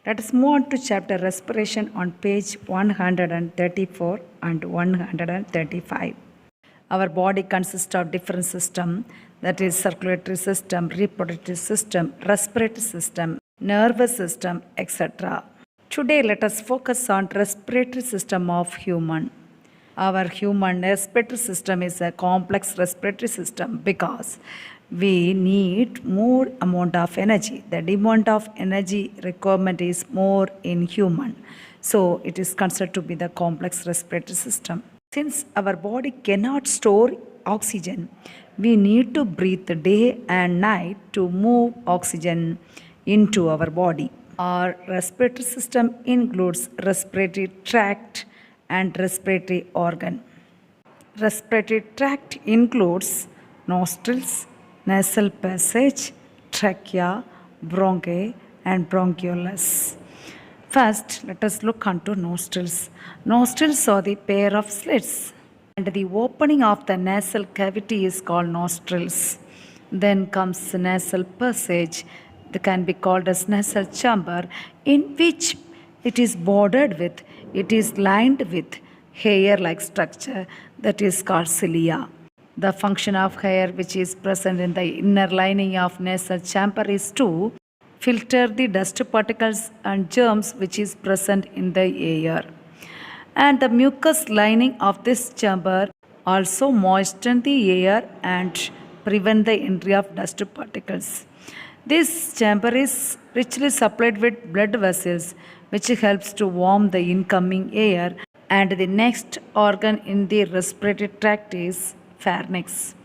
Let us move on to chapter respiration on page 134 and 135. Our body consists of different systems, that is circulatory system, reproductive system, respiratory system, nervous system, etc. Today let us focus on respiratory system of human. Our human respiratory system is a complex respiratory system because we need more amount of energy. The demand of energy requirement is more in human. So it is considered to be the complex respiratory system. Since our body cannot store oxygen, we need to breathe day and night to move oxygen into our body. Our respiratory system includes respiratory tract and respiratory organ. Respiratory tract includes nostrils, nasal passage, trachea, bronchi, and bronchioles. First, let us look onto nostrils. Nostrils are the pair of slits, and the opening of the nasal cavity is called nostrils. Then comes the nasal passage, that can be called as nasal chamber, in which it is lined with hair-like structure that is called cilia. The function of hair which is present in the inner lining of nasal chamber is to filter the dust particles and germs which is present in the air. And the mucous lining of this chamber also moisten the air and prevent the entry of dust particles. This chamber is richly supplied with blood vessels which helps to warm the incoming air. And the next organ in the respiratory tract is pharynx.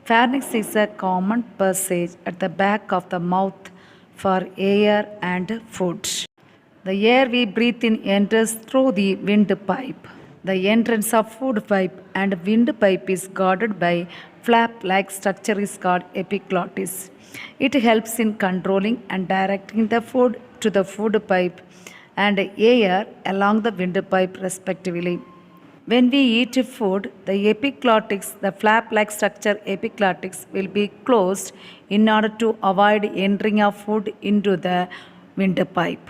Pharynx is a common passage at the back of the mouth for air and food. The air we breathe in enters through the windpipe. The entrance of food pipe and windpipe is guarded by flap-like structure is called epiglottis. It helps in controlling and directing the food to the food pipe and air along the windpipe respectively. When we eat food, the epiglottis, the flap-like structure epiglottis, will be closed in order to avoid entering of food into the windpipe.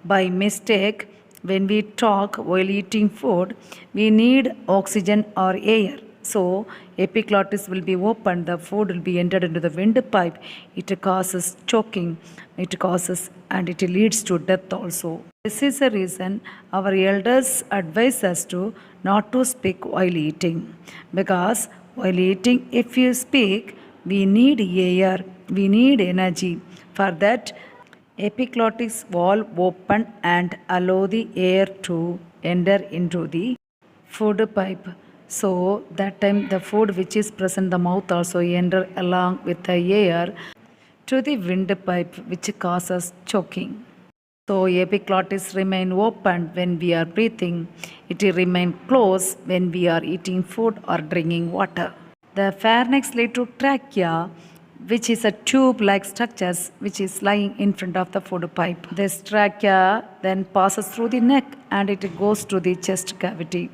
By mistake, when we talk while eating food, we need oxygen or air. So, epiglottis will be opened, the food will be entered into the windpipe. It causes choking, and it leads to death also. This is the reason our elders advise us to not to speak while eating. Because while eating, if you speak, we need air, we need energy. For that, epiglottis wall open and allow the air to enter into the food pipe. So that time the food which is present in the mouth also enter along with the air to the windpipe, which causes choking. So epiglottis remain open when we are breathing. It will remain closed when we are eating food or drinking water. The pharynx leads to trachea, which is a tube-like structure which is lying in front of the food pipe. This trachea then passes through the neck and it goes to the chest cavity.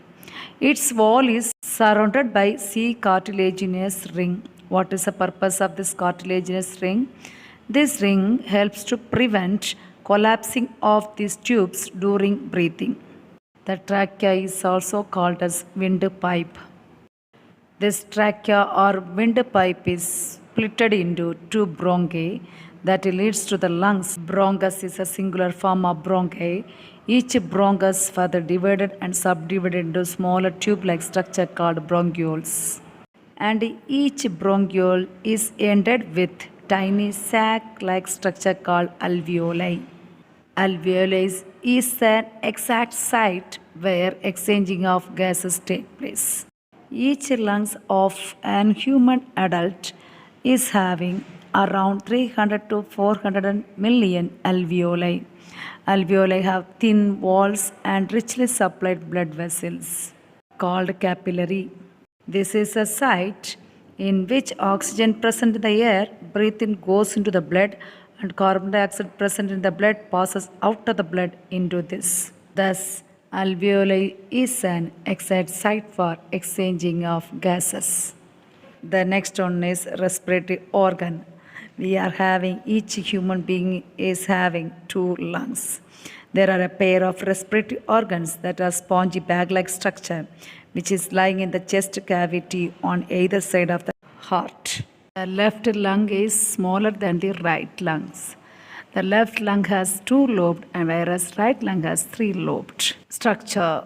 Its wall is surrounded by C cartilaginous ring. What is the purpose of this cartilaginous ring? This ring helps to prevent collapsing of these tubes during breathing. The trachea is also called as windpipe. This trachea or windpipe is split into two bronchi that leads to the lungs. Bronchus is a singular form of bronchi. Each bronchus further divided and subdivided into smaller tube-like structure called bronchioles. And each bronchiole is ended with tiny sac-like structure called alveoli. Alveoli is an exact site where exchanging of gases take place. Each lungs of an human adult is having around 300 to 400 million alveoli. Alveoli have thin walls and richly supplied blood vessels called capillary. This is a site in which oxygen present in the air breathed in goes into the blood and carbon dioxide present in the blood passes out of the blood into this. Thus, alveoli is an exact site for exchanging of gases. The next one is respiratory organ. Each human being is having two lungs. There are a pair of respiratory organs that are spongy bag-like structure, which is lying in the chest cavity on either side of the heart. The left lung is smaller than the right lungs. The left lung has two lobed and whereas right lung has three lobed structure.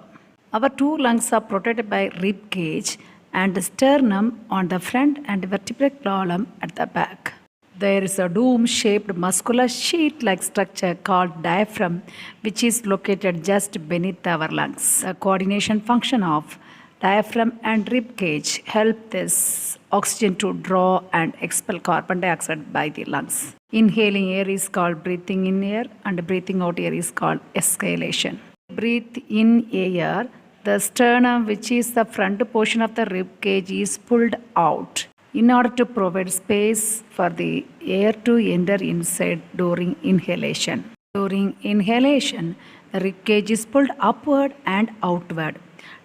Our two lungs are protected by rib cage and sternum on the front and vertebral column at the back. There is a dome-shaped muscular sheet-like structure called diaphragm, which is located just beneath our lungs. The coordination function of diaphragm and rib cage help this oxygen to draw and expel carbon dioxide by the lungs. Inhaling air is called breathing in air and breathing out air is called exhalation. Breathe in air, the sternum, which is the front portion of the rib cage, is pulled out in order to provide space for the air to enter inside during inhalation. During inhalation, the rib cage is pulled upward and outward.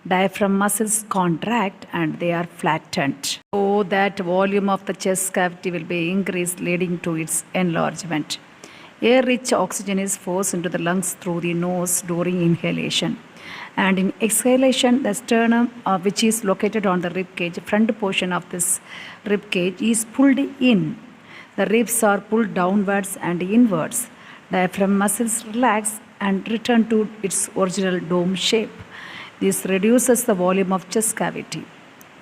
Diaphragm muscles contract and they are flattened, so that volume of the chest cavity will be increased, leading to its enlargement. Air-rich oxygen is forced into the lungs through the nose during inhalation. And in exhalation, the sternum, which is located on the rib cage, front portion of this rib cage is pulled in. The ribs are pulled downwards and inwards. Diaphragm muscles relax and return to its original dome shape. This reduces the volume of chest cavity.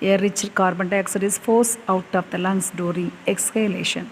Air-rich carbon dioxide is forced out of the lungs during exhalation.